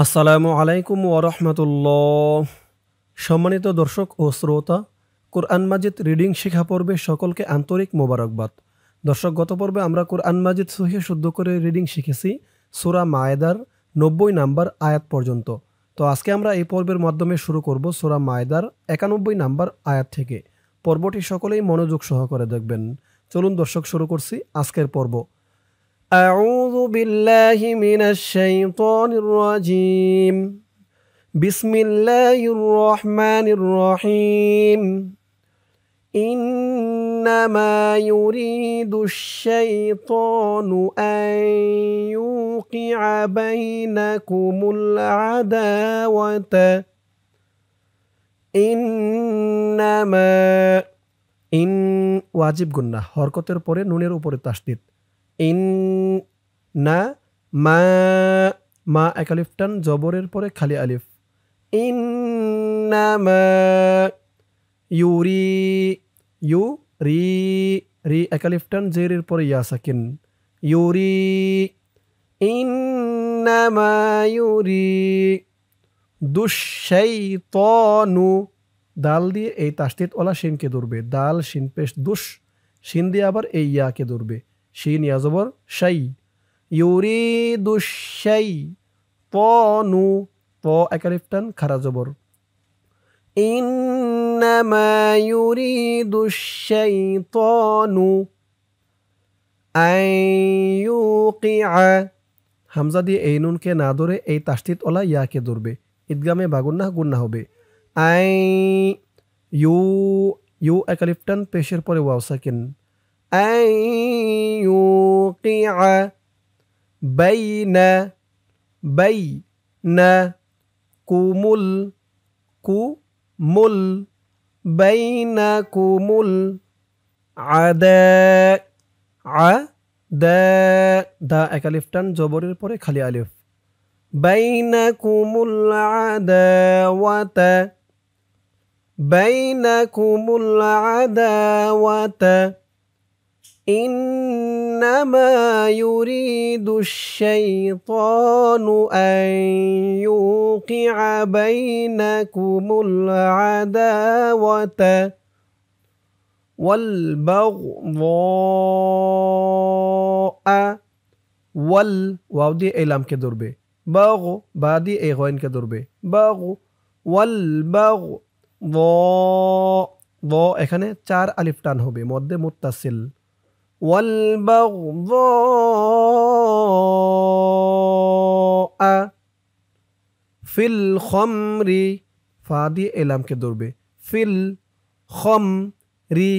আসসালামু আলাইকুম ওয়া রাহমাতুল্লাহ। সম্মানিত দর্শক ও শ্রোতা, কোরআন মাজিদ রিডিং শিক্ষা পর্বে সকলকে আন্তরিক মোবারকবাদ। দর্শক, গত পর্বে আমরা কোরআন মাজিদ সহিহ শুদ্ধ করে রিডিং শিখেছি সূরা মায়েদার ৯০ নাম্বার আয়াত পর্যন্ত। তো আজকে আমরা এই পর্বের মাধ্যমে শুরু করব সূরা মায়েদার ৯১ নাম্বার আয়াত থেকে। পর্বটি সকলেই মনোযোগ সহকারে দেখবেন। চলুন দর্শক, শুরু করছি আজকের পর্ব। أعوذ بالله من الشيطان الرجيم بسم الله الرحمن الرحيم إنما يريد الشيطان أن يوقع بينكم العداوة إنما ইন ওয়াজিব গুন্না, হরকতের পরে নুনের উপরে তাসদীদ। ইন না মা মা এক আলিফ টান, জবরের পরে খালি আলিফ। ইন্নামা ইউরি ইউ রি রি এক আলিফ টান, জেরের পরে ইয়া সাকিন। ইউরি ইন্নামা ইউরি দুশ্শাইতানু, দাল দিয়ে এই তাসদীদ ওলা শিনকে ধরবে। দাল শিন পেশ দুশ, শিন দিয়ে আবার এই ইয়াকে ধরবে। শিন ইয়া জবর শাই। ইউরিদু শাই তনু, ত এক আলিফ টান, খারা জবর। ইন্নামা ইউরিদু শাইতানু আন ইউকিআ, হামজা দিয়ে এই নুনকে না ধরে এই তাসদীদ ওলা ইয়াকে ধরবে। ঈদগামে বাগুন্না গুন্না হবে। আই ইউ ইউ এক আলিফ টান, পেশের পরে ওয়াও সাকিন। আই ইউকিআ বাইনা বাইনা কুমুল কুমুল বাইনাকুমুল আদা দা দা এক আলিফ টান, জবরের পরে খালি আলিফ। বাইনাকুমুল আদাওয়াতা বাইনাকুমুল আদাওয়াতা إنما يريد الشيطان أن يوقع بينكم العداوة والبغضاء ওয়াল ওয়াও দিয়ে এই লামকে ধরবে। বাগ বা দিয়ে এই গয়নকে ধরবে। বাগ ওয়াল বাগ দ দ, এখানে ৪ আলিফ টান হবে, মধ্যে মুত্তাসিল। والبغضاء في الخمر, ফা দিয়ে এলামকে ধরবে। ফিল খমরি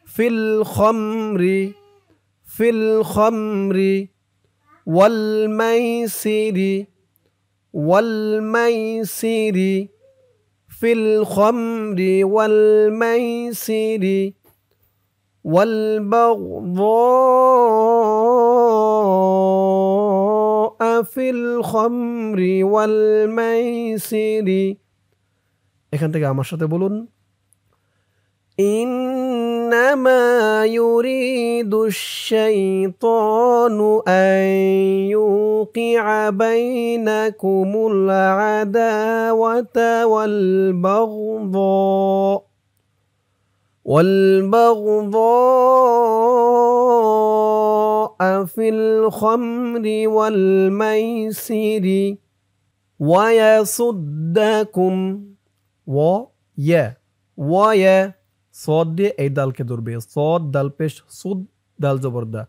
ফিল খমরি ফিল খমরি والميسر والميسر في الخمر والميسر والبغضاء في الخمر والميسر। এখান থেকে আমার সাথে বলুন, إنما يريد الشيطان أن يوقع بينكم العداوة والبغضاء في الخمر والميسر ويصدكم ويا صاد দিয়ে এই দালকে ধরবে। সদ দাল পেশ সুদ, দাল জবরদা।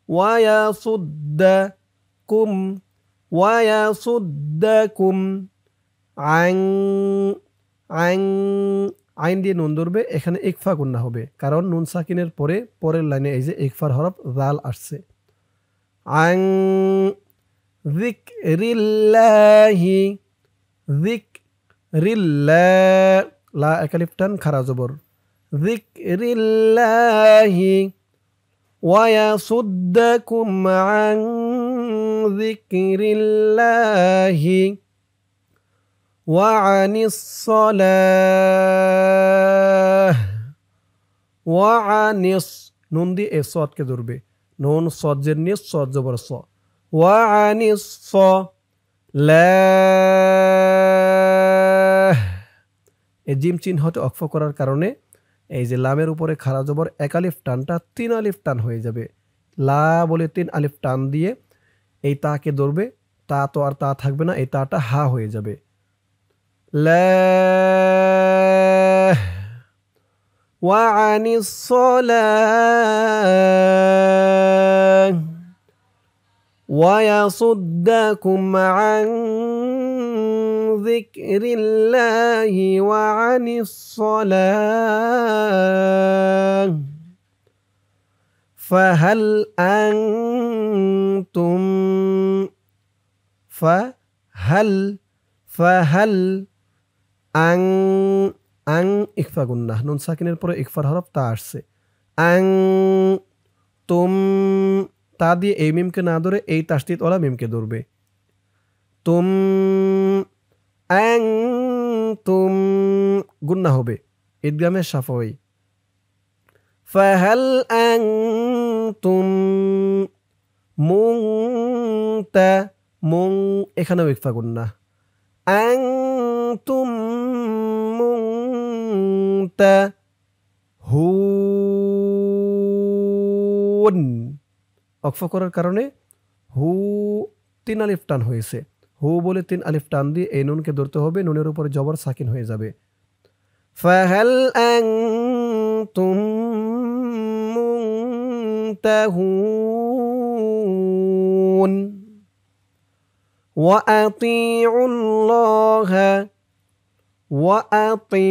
ওয়ায়াসুদ্দাকুম ওয়ায়াসুদ্দাকুম আন আন, আইন দিয়ে নুন ধরবে। এখানে ইকফা গুন্না হবে, কারণ নুন সাকিনের পরে পরের লাইনে এই যে ইকফার হরফ জাল আসছে। আন যিকরিল্লাহি যিকরিল্লাহ, লা এক আলিফ টান, খারা জবর। যিকরিল্লাহি ওয়ায়াসুদ্দাকুম আন যিকরিল্লাহি ওয়ানিস সালাহ ওয়ানিস, নুন দিয়ে এ সদকে ধরবে। নুন সদ জের নিস, সদ জবর স। ওয়ানিস লা এই জিম চিহ্নতে অক্ফ করার কারণে এই যে লামের উপরে খাড়া জবর এক আলিফ টানটা 3 আলিফ টান হয়ে যাবে। লা বলে 3 আলিফ টান দিয়ে এই তাকে ধরবে, তা তো আর তা থাকবে না, এই তাটা হা হয়ে যাবে। লা ওয়া আনিস সালাহ ওয়া ইয়াসুদ্দাকুম আন যিকরিল্লাহি ওয়া আনিস সালাহ ফাহাল আনতুম ফাহাল আং আং ইকফা গুন্নাহ, নুন সাকিনের পরে ইকফার হরফ তা আসছে। আং তুম, তা দিয়ে এই মিমকে না ধরে এই তাসদিদ ওয়ালা মিমকে ধরবে। তুম আং তুম গুন্না হবে, ঈদগামে শাফাওয়ি। ফাহাল আনতুম মুনতা, মুন এখানেও ইকফা গুন্নাহ। আনতুম মুনতাহুন, অক্ফ করার কারণে হু 3 আলিফ টান হয়েছে। হু বলে 3 আলিফ টান দিয়ে এই নুনকে ধরতে হবে, নুনের উপরে জবর সাকিন হয়ে যাবে। ফাহাল আনতুম মুনতাহুন ওয়া আতিউল্লাহা ওয়া আতি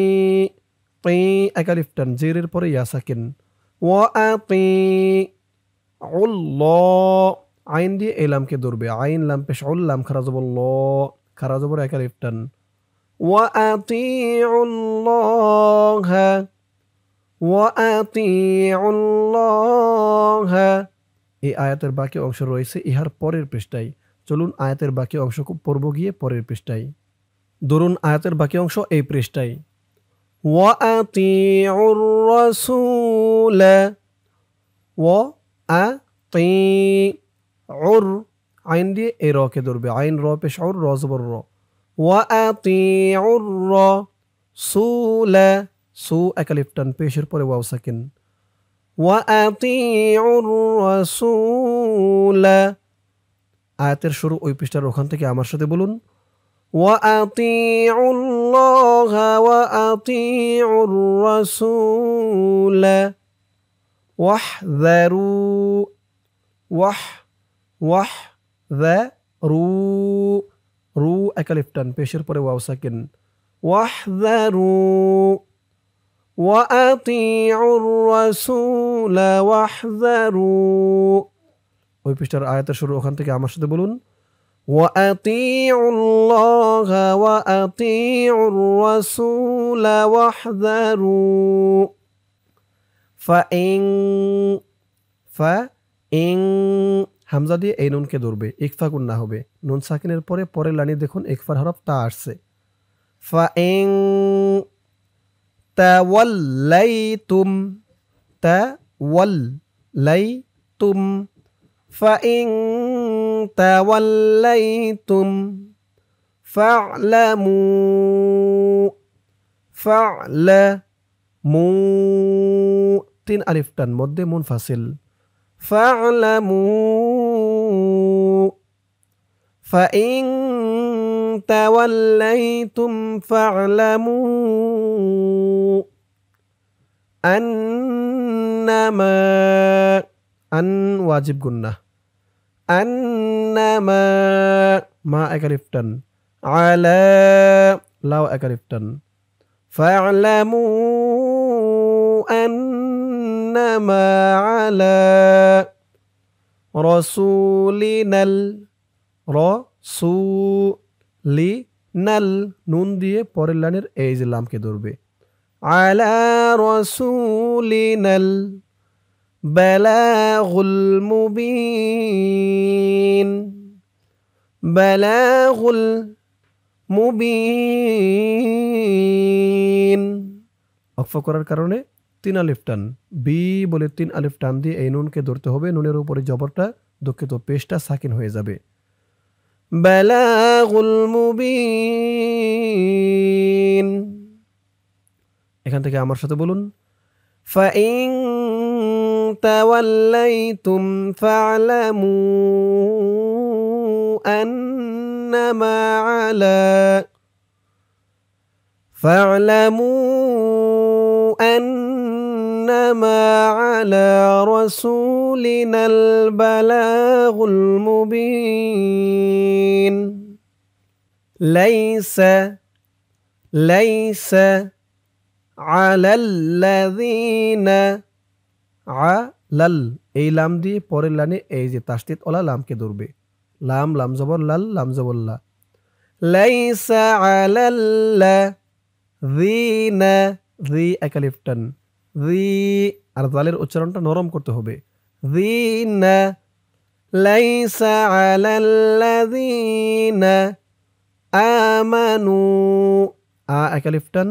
এক আলিফ টান, জেরের পরে ইয়া সাকিন। ওয়া আতিউল্লাহ, আইন দিয়ে এই লামকে ধরবে। আইন লাম পেশ উল, লাম খারা জবর ল, খারা জবর এক আলিফ টান। ওয়া আতিউল্লাহা ওয়া আতিউল্লাহা। এই আয়াতের বাকি অংশ রয়েছে ইহার পরের পৃষ্ঠায়। চলুন আয়াতের বাকি অংশ পড়ব গিয়ে পরের পৃষ্ঠায়। ধরুন আয়াতের বাকি অংশ এই পৃষ্ঠায়। ওয়া আতিউর রাসূল ওয়া আতিউর, আইন দিয়ে এই রকে ধরবে। আইন র পেশ উর, র জবর র। ওয়া আতিউর রাসূল, সু এক আলিফ টান, পেশের পরে ওয়াও সাকিন। ওয়া আতিউর রাসূল। আয়াতের শুরু ওই পৃষ্ঠার ওখান থেকে আমার সাথে বলুন। ওয়া আতিউল্লাহা ওয়া আতিউর রাসূল ওয়াহযারু ওয়াহযারু, রু এক আলিফ টান, পেশের পরে ওয়াও সাকিন। ওয়াহযারু ওয়া আতিউর রাসূল ওয়াহযারু। ওই পৃষ্ঠার আয়াতের শুরু ওখান থেকে আমার সাথে বলুন। ওয়া আতিউল্লাহা ওয়া আতিউর রাসূল ওয়াহযারু ফাইন হামজা দিয়ে এই নুনকে ধরবে, ইকফা গুন্না হবে। নুন সাকিনের পরে পরের লাইনে দেখুন ইকফার হরফ তা আসছে। ফাইন তাওয়াল্লাইতুম তাওয়াল্লাইতুম ফাইন তাওয়াল্লাইতুম ফা'লামু 3 আলিফ টান, মধ্যে মুনফাসিল। ফা'লামু ফাইন তাওয়াল্লাইতুম ফা'লামু আন্নামা, আন ওয়াজিব গুন্নাহ। আন্নামা মা এক আলিফ টান, আলা লাও এক আলিফ টান। ফা'লামু আন্নামা আলা রাসূলিনাল, রাসূলিনাল নুন দিয়ে পরের লাইনের এই যে লামকে ধরবে। আলা রাসূলিনাল বালাগুল মুবিন, বালাগুল মুবিন। ওয়াকফ করার কারণে 3 আলিফ টান, বি বলে 3 আলিফ টান দিয়ে এই নুনকে ধরতে হবে। নুনের উপরে জবরটা, দুঃখিত পেশটা সাকিন হয়ে যাবে। বালাগুল মুবিন এখান থেকে আমার সাথে বলুন, ফাইন তাওয়াল্লাইতুম ফা'লামু আন্নামা আলা أنما على رسولنا البلاغ المبين ليس على الذين علل এই লাম দিয়ে পরের লাইনে এই যে তাসদীদ ওলা লামকে ধরবে, লাম লাম জবর লাল লাম জবর লা, লাইসা আলাল্লা যিনা জি একালিফটান জি, আর জালের উচ্চারণটা নরম করতে হবে, যিনা লাইসা আলাল্লাযীনা আমানু আ একালিফটান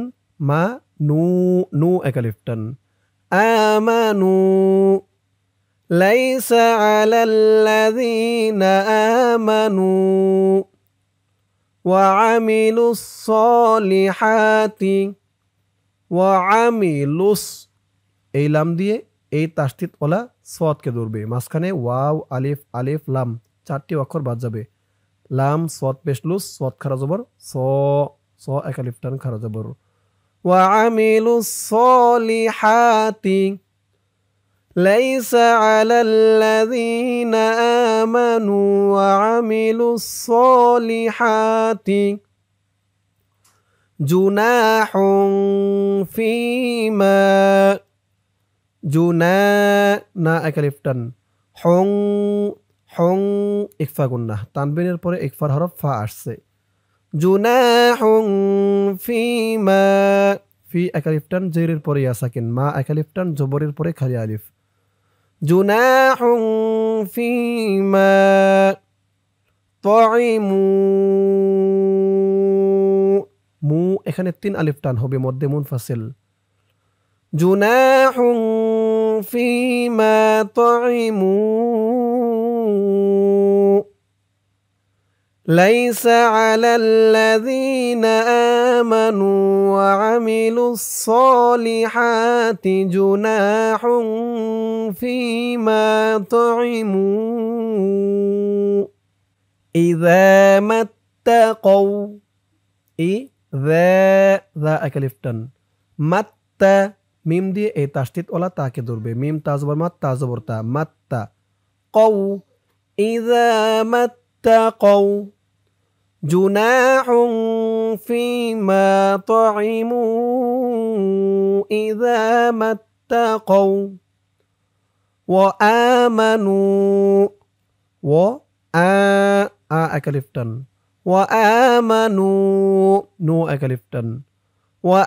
মা নু নু একালিফটান আমানু লাইসা আলাল্লাযীনা আমানু ওয়াআমিলুস সলিহাতি ওয়াআমিলুস এই লাম দিয়ে এই তাসদীদ ওলা সদকে ধরবে, মাঝখানে ওয়াও আলিফ আলিফ লাম 4টি অক্ষর বাদ যাবে, লাম সদ পেশ লুস সদ খারা জবর স স একালিফ টান খারা জবর, ওয়াআমিলুস সলিহাতি লাইসা আলাল্লাযীনা আমানু ওয়াআমিলুস সলিহাতি জুনাহুন ফীমা জুনা না একালিফটান হং হং ইকফা গুন্নাহ, তানবিনের পরে ইকফার হরফ ফা আসছে, জুনাহুন ফীমা ফি একালিফটান জেরের পরে ইয়া সাকিন, মা একালিফটান জবরের পরে খালি আলিফ, জুনাহুন ফীমা তাইমু মু এখানে 3 আলিফ টান হবে মধ্যে মুনফাসিল, জুনাহুন ফীমা তাইমু লাইসা আলাল্লাযীনা আমানু ওয়া আমিলুস সলিহাতি জুনাহুন ফীমা তাইমু ইযা মাত্তাকাউ ইযা একালিফটান মাত্তা মিম দিয়ে এই তাসদীদ ওলা তাকে ধরবে, মিম তা জবর মাত তা জবর তা মাত্তা কৌ ইযা মাত্তাকাউ জুনাহুন ফীমা তাইমু ইযা মাত্তাকাউ ওয়া আমানু ওয়া আ একালিফটান ওয়া আমানু নু একালিফটান ওয়া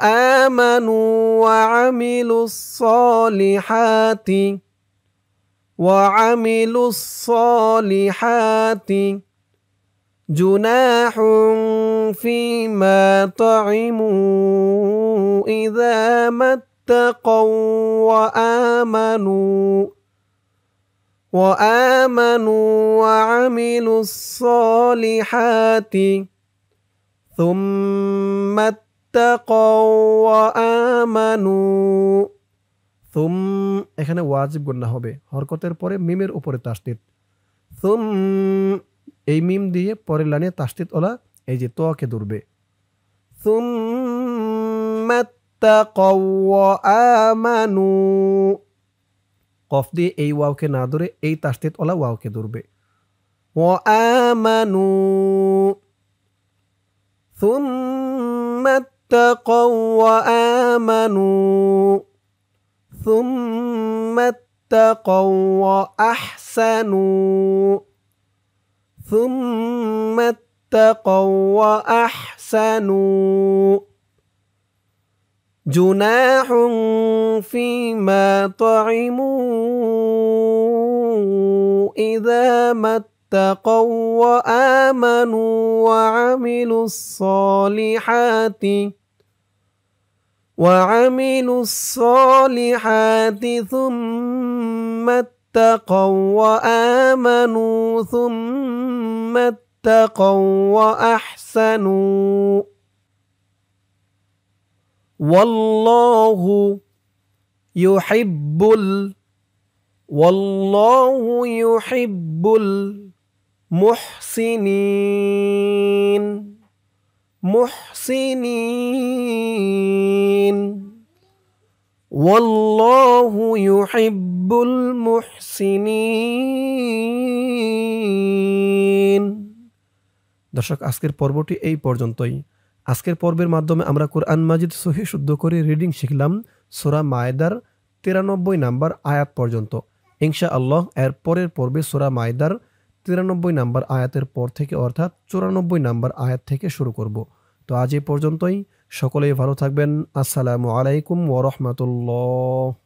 আমানু ওয়া আমিলুস সলিহাতি ওয়া আমিলুস সলিহাতি জুনাহুন ফীমা তাইমু ইযা মাত্তাকাউ ওয়া আমানু وآمنوا وعملوا الصالحات ثم اتقوا وآمنوا ثم এখানে ওয়াজিব গুন্না হবে, হরকতের পরে মিমের উপরে তাসদীদ, থুম এই মিম দিয়ে পরের লাইনে তাসদীদ ওলা এই যে তোকে ধরবে, থুম্মা ইত্তাকাউ ওয়া আমানু কফ দিয়ে এই ওয়াওকে না ধরে এই তাসদীদ ওলা ওয়াওকে ধরবে, ওয়া আমানু থুম্মা ইত্তাকাউ ওয়া আমানু থুম্মা ইত্তাকাউ ওয়া আহসানু থুম্মা ইত্তাকাউ ওয়া আহসানু জুনাহুন ফীমা তাইমু ইযা মাত্তাকাউ ওয়া আমানু ওয়া আমিলুস সলিহাতি থুম্মা ইত্তাকাউ ওয়া আমানু থুম্মা ইত্তাকাউ ওয়া আহসানু ওয়াল্লাহু ইউহিব্বুল ওয়াল্লাহু ইউহিব্বুল মুহসিনিন মুহসিনিন ওয়াল্লাহু ইউহিব্বুল মুহসিনিন। দর্শক, আজকের পর্বটি এই পর্যন্তই। আজকের পর্বের মাধ্যমে আমরা কোরআন মাজিদ সহিহ শুদ্ধ করে রিডিং শিখলাম সূরা মায়েদার 93 নাম্বার আয়াত পর্যন্ত। ইনশাআল্লাহ এর পরের পর্বে সূরা মায়েদার 93 নাম্বার আয়াতের পর থেকে অর্থাৎ 94 নাম্বার আয়াত থেকে শুরু করব। তো আজ এই পর্যন্তই। সকলেই ভালো থাকবেন। আসসালামু আলাইকুম ওয়া রাহমাতুল্লাহ।